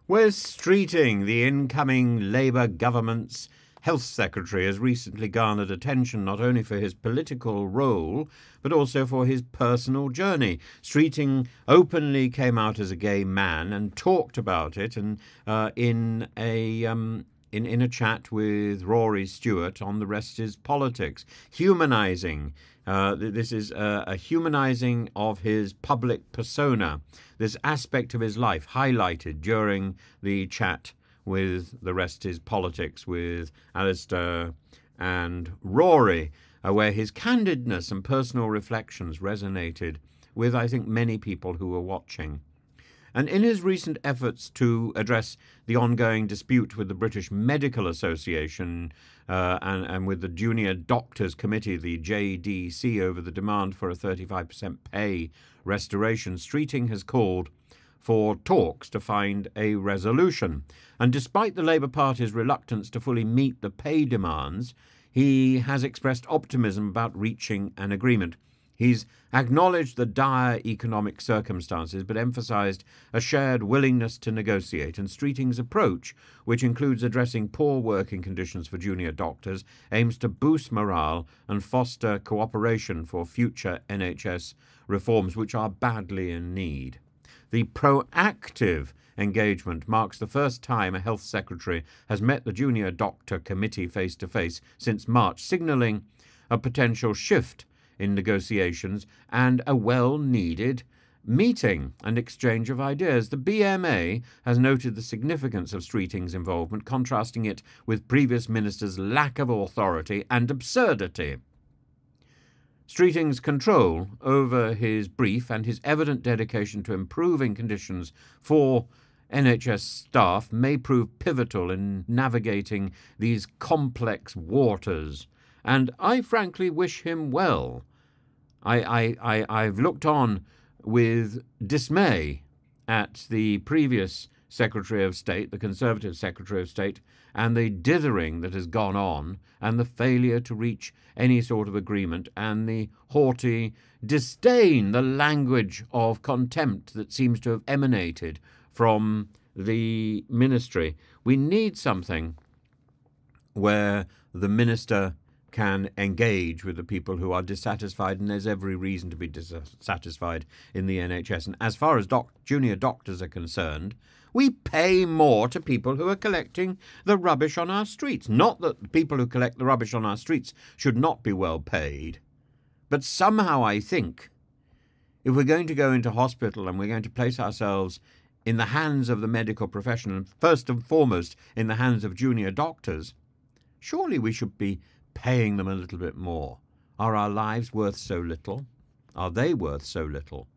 Wes Streeting, the incoming Labour government's health secretary, has recently garnered attention not only for his political role, but also for his personal journey. Streeting openly came out as a gay man and talked about it in a chat with Rory Stewart on The Rest Is Politics, humanising. This is a humanising of his public persona, this aspect of his life highlighted during the chat with The Rest Is Politics with Alistair and Rory, where his candidness and personal reflections resonated with, I think, many people who were watching. And in his recent efforts to address the ongoing dispute with the British Medical Association and with the Junior Doctors Committee, the JDC, over the demand for a 35% pay restoration, Streeting has called for talks to find a resolution. And despite the Labour Party's reluctance to fully meet the pay demands, he has expressed optimism about reaching an agreement. He's acknowledged the dire economic circumstances, but emphasised a shared willingness to negotiate. And Streeting's approach, which includes addressing poor working conditions for junior doctors, aims to boost morale and foster cooperation for future NHS reforms, which are badly in need. The proactive engagement marks the first time a health secretary has met the Junior Doctor Committee face-to-face since March, signalling a potential shift in negotiations and a well-needed meeting and exchange of ideas. The BMA has noted the significance of Streeting's involvement, contrasting it with previous ministers' lack of authority and absurdity. Streeting's control over his brief and his evident dedication to improving conditions for NHS staff may prove pivotal in navigating these complex waters, and I frankly wish him well. I've looked on with dismay at the previous Secretary of State, the Conservative Secretary of State, and the dithering that has gone on, and the failure to reach any sort of agreement, and the haughty disdain, the language of contempt that seems to have emanated from the ministry. We need something where the minister can engage with the people who are dissatisfied, and there's every reason to be dissatisfied in the NHS. And as far as junior doctors are concerned, we pay more to people who are collecting the rubbish on our streets. Not that the people who collect the rubbish on our streets should not be well paid, but somehow I think if we're going to go into hospital and we're going to place ourselves in the hands of the medical profession, and first and foremost in the hands of junior doctors, surely we should be paying them a little bit more. Are our lives worth so little? Are they worth so little?